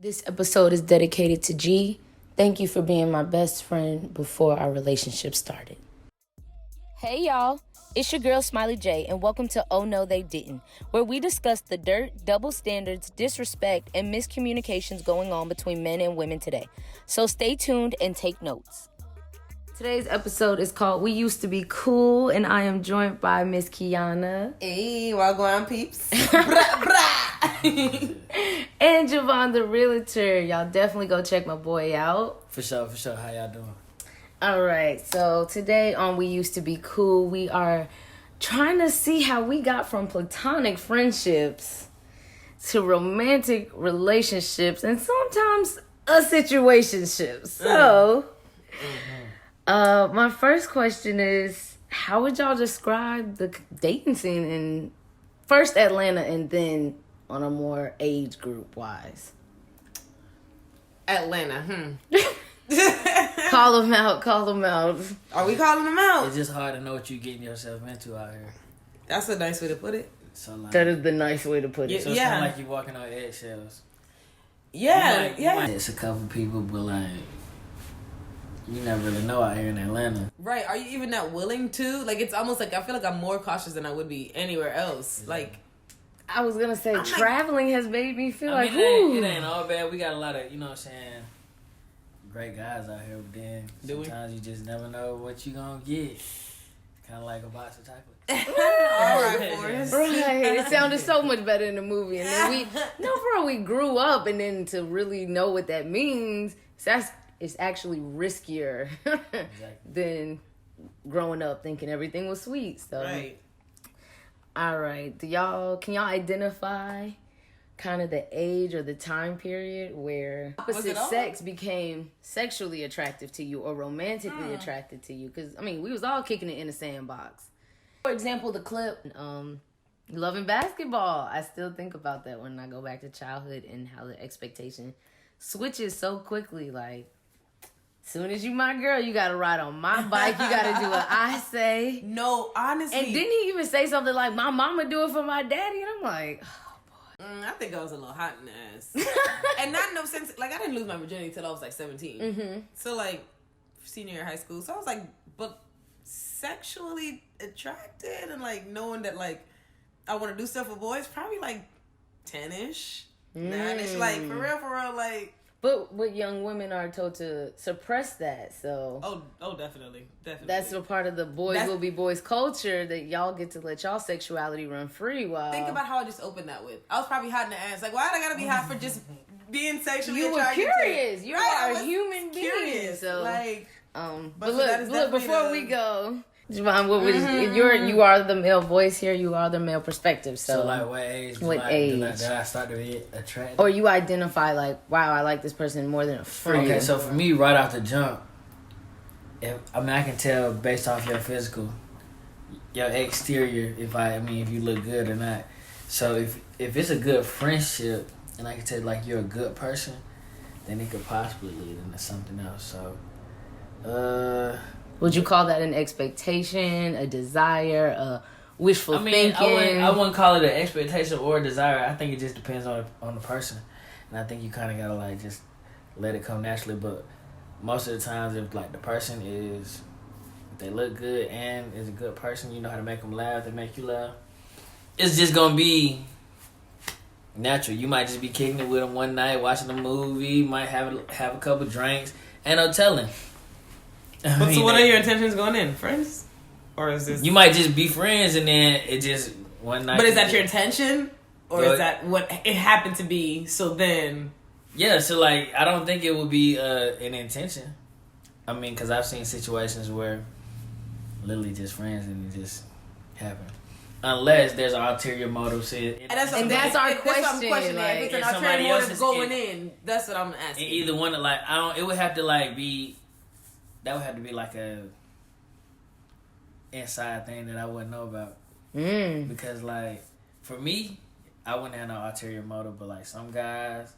This episode is dedicated to G. Thank you for being my best friend before our relationship started. Hey y'all, it's your girl Smiley J, and welcome to Oh No They Didn't, where we discuss the dirt, double standards, disrespect, and miscommunications going on between men and women today. So stay tuned and take notes. Today's episode is called We Used to Be Cool, and I am joined by Miss Kiana. Hey, well going on, peeps. Brah, brah. And Javon the Realtor. Y'all definitely go check my boy out. For sure. How y'all doing? All right, so today on We Used to Be Cool, we are trying to see how we got from platonic friendships to romantic relationships and sometimes a situationship. So, my first question is, how would y'all describe the dating scene in first Atlanta and then on a more age group wise? Atlanta, Call them out. Are we calling them out? It's just hard to know what you're getting yourself into out here. That's a nice way to put it. So like, That is the nice way to put it. so it's kind of like you're walking on eggshells. Yeah, It's a couple people, but like, you never really know out here in Atlanta. Right, are you even that willing to? Like, it's almost like I feel like I'm more cautious than I would be anywhere else. Like, I was gonna say, traveling has made me feel like, it ain't all bad. We got a lot of, you know what I'm saying, great guys out here, but then sometimes you just never know what you gonna get. Kind of like a box of chocolate. all right, Forrest. right. It sounded so much better in the movie. And then we grew up, and then to really know what that means, it's actually riskier than growing up thinking everything was sweet. So, Right. All right. Can y'all identify kind of the age or the time period where opposite sex became sexually attractive to you or romantically attracted to you? Because, I mean, we was all kicking it in the sandbox. For example, the clip, Loving Basketball. I still think about that when I go back to childhood and how the expectation switches so quickly. Like, soon as you my girl, you gotta ride on my bike. You gotta do what I say. No, honestly. And didn't he even say something like, my mama do it for my daddy? And I'm like, I think I was a little hot in the ass. And not no sense, like, I didn't lose my virginity until I was like 17. Mm-hmm. So, like, senior year of high school. So I was like, but sexually attracted and like knowing that like I want to do stuff with boys, probably like 10-ish, 9-ish, like for real, like. But young women are told to suppress that, so. Oh, definitely. That's a part of the boys will be boys culture that y'all get to let y'all sexuality run free. While think about how I just opened that with. I was probably hot in the ass. Like, why do I gotta be hot for just being sexually attracted? You were curious. You are a human curious. being. So, like, but look. Before we go, Javon, what was you are the male voice here. You are the male perspective. So like, what age? Did I start to be attracted? Or you identify like, wow, I like this person more than a friend. Okay, so for me, right off the jump, I can tell based off your physical, your exterior, if you look good or not. So if it's a good friendship, and I can tell like you're a good person, then it could possibly lead into something else. So, would you call that an expectation, a desire, a wishful thinking? I wouldn't call it an expectation or a desire. I think it just depends on the person, and I think you kind of gotta like just let it come naturally. But most of the times, if like the person if they look good and is a good person, you know how to make them laugh, they make you laugh. It's just gonna be natural. You might just be kicking it with them one night, watching a movie, might have a couple drinks, and no telling. So what are your intentions going in? Friends? Or is this... You might just be friends and then it just one night... But is that your intention? Or is that what it happened to be, so then... Yeah, so like, I don't think it would be an intention. I mean, because I've seen situations where literally just friends and it just happened. Unless there's an ulterior motive. And that's our question. Like, if it's an ulterior motive going in, that's what I'm asking. Either one, like, it would have to like be... That would have to be like a inside thing that I wouldn't know about. Because like for me, I wouldn't have no ulterior motive, but like some guys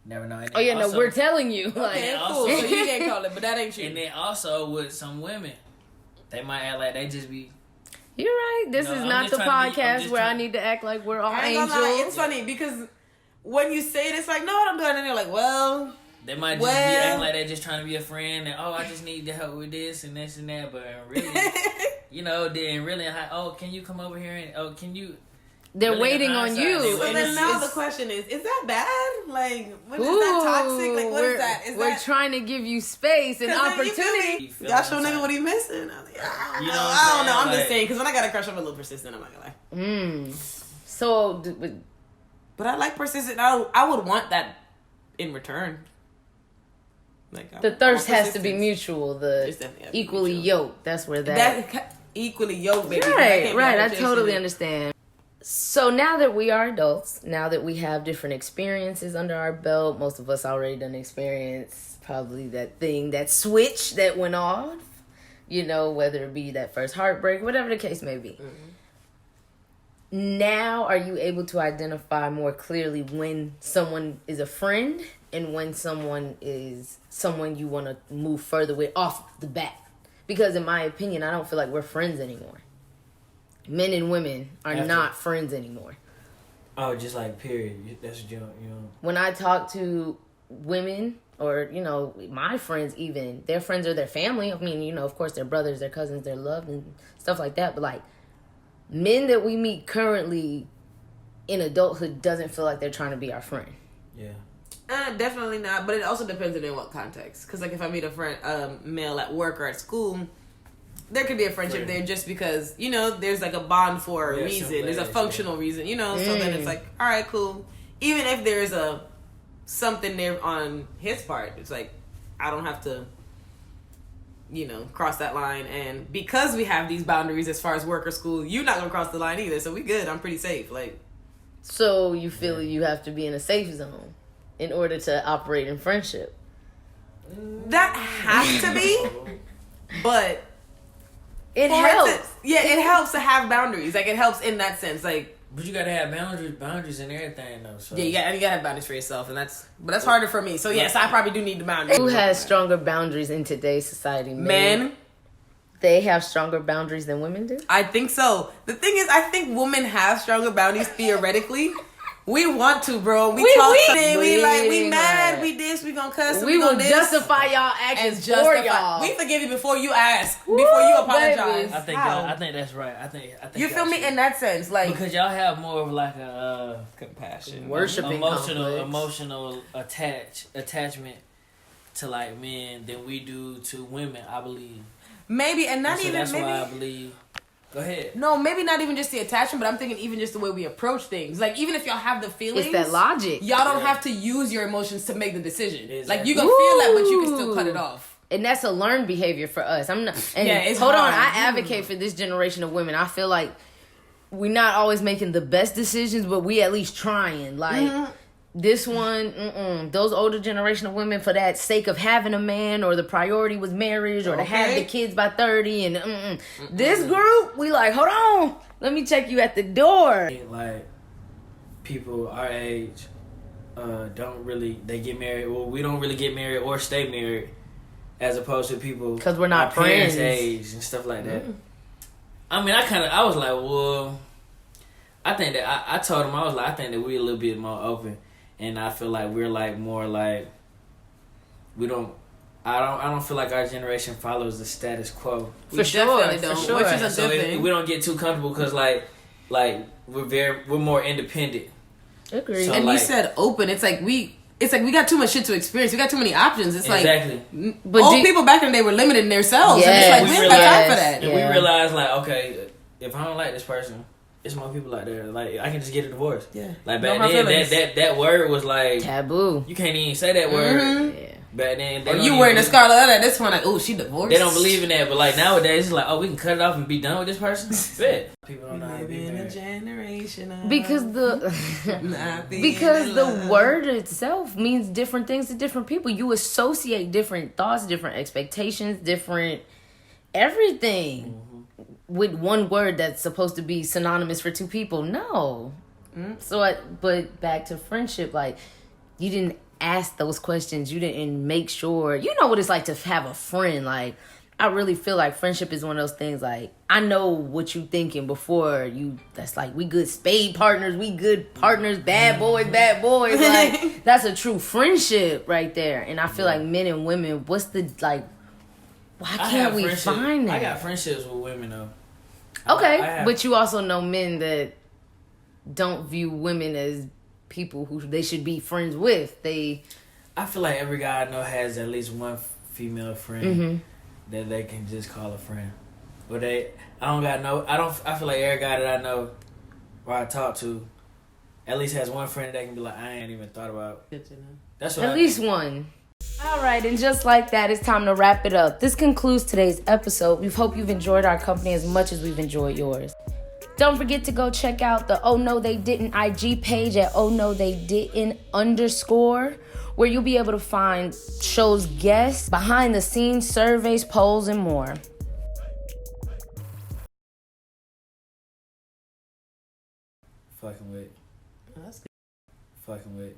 never know. Oh yeah, also, no, we're telling you. Okay, cool. So you can't call it, but that ain't you. And then also with some women, they might act like they just be. You're right. This is not the podcast where I need to act like we're all angels. It's funny because when you say it, it's like, no, I don't do it. And you're like, well... They might just be acting like they're just trying to be a friend and, I just need to help with this and this and that. But really, then really, can you come over here and, can you... They're really waiting on you. So then now the question is that bad? Like, what is that toxic? Like, what is that? We're trying to give you space and opportunity. Y'all show nigga what he missing. I was like, I don't know. I'm just saying, because when I got a crush, I'm a little persistent. I'm not gonna lie. So... But I like persistent. I would want that in return. Like, the thirst has to be mutual. The equally yoked. That's where that equally yoked, baby. Right. I totally understand. So now that we are adults, now that we have different experiences under our belt, most of us already done experience probably that switch that went off. Whether it be that first heartbreak, whatever the case may be. Now, are you able to identify more clearly when someone is a friend and when someone is someone you want to move further with off the bat? Because in my opinion, I don't feel like we're friends anymore. Men and women are not friends anymore. Oh, just like period. That's what When I talk to women or, my friends even, their friends are their family. I mean, of course, their brothers, their cousins, their love and stuff like that. But like, men that we meet currently in adulthood doesn't feel like they're trying to be our friend. Yeah. Definitely not. But it also depends on in what context. Because like if I meet a friend, male at work or at school, there could be a friendship there just because there's like a bond for a reason. There's a functional reason. So then it's like, all right, cool. Even if there's something there on his part, it's like I don't have to. Cross that line. And because we have these boundaries as far as work or school, you're not going to cross the line either. So we good. I'm pretty safe. Like, so you feel you have to be in a safe zone in order to operate in friendship? That has to be, but it helps. It helps to have boundaries. Like, it helps in that sense. Like, but you gotta have boundaries and everything though. So. Yeah, you gotta have boundaries for yourself, and that's harder for me. So yes, I probably do need the boundaries. Who has stronger boundaries in today's society? Men. They have stronger boundaries than women do? I think so. The thing is, I think women have stronger boundaries theoretically. We want to, bro. We talk. We mad. We this. We gonna cuss. We will justify y'all actions for y'all. We forgive you before you ask. Before you apologize. I think that's right. I think you feel me in that sense, like because y'all have more of like a compassion, worshiping, emotional attachment to like men than we do to women. I believe maybe, and not so even. That's maybe, why I believe. Go ahead. No, maybe not even just the attachment, but I'm thinking even just the way we approach things. Like, even if y'all have the feelings... It's that logic. Y'all don't have to use your emotions to make the decision. Exactly. Like, you gonna feel that, but you can still cut it off. And that's a learned behavior for us. Hold on, I advocate for this generation of women. I feel like we're not always making the best decisions, but we at least trying. Like... This one, those older generation of women, for that sake of having a man, or the priority was marriage, or to have the kids by 30, and this group, we like, hold on, let me check you at the door. Like, people our age they get married, well, we don't really get married or stay married, as opposed to people because we're not our friends. Parents' age and stuff like that. I mean, I was like, well, I think that I told him, I was like, I think that we're a little bit more open. And I feel like we're like more like I don't feel like our generation follows the status quo. We definitely don't. For sure. Which is a good thing. We don't get too comfortable because like we're more independent. Agreed. So, and you said open. It's like we got too much shit to experience. We got too many options. It's exactly. But old people back then, they were limited in themselves. Yes, and it's like we ain't got time for that. And we realized like, okay, if I don't like this person, it's more people out there. Like, I can just get a divorce. Yeah. Like, back then, that word was like... taboo. You can't even say that word. Yeah. Back then... Or you wearing a scarlet letter, this one, like, oh, she divorced. They don't believe in that. But, like, nowadays, it's like, oh, we can cut it off and be done with this person? Bet. People don't know how to be married. Because the word itself means different things to different people. You associate different thoughts, different expectations, different everything. With one word that's supposed to be synonymous for two people. No. But back to friendship, like, you didn't ask those questions. You didn't make sure. You know what it's like to have a friend. Like, I really feel like friendship is one of those things, like, I know what you thinking before you, that's like, we good spade partners, we good partners, bad boys. Like, that's a true friendship right there. And I feel like men and women, what's the, like, why can't we find that? I got friendships with women, though. Okay, but you also know men that don't view women as people who they should be friends with. I feel like every guy I know has at least one female friend that they can just call a friend. But I feel like every guy that I know or I talk to at least has one friend that can be like, I ain't even thought about. Good to know. That's what at least one. All right, and just like that, it's time to wrap it up. This concludes today's episode. We hope you've enjoyed our company as much as we've enjoyed yours. Don't forget to go check out the Oh No They Didn't IG page at Oh No They Didn't _, where you'll be able to find shows, guests, behind the scenes, surveys, polls, and more. Fucking with. Oh, that's good. Fucking with.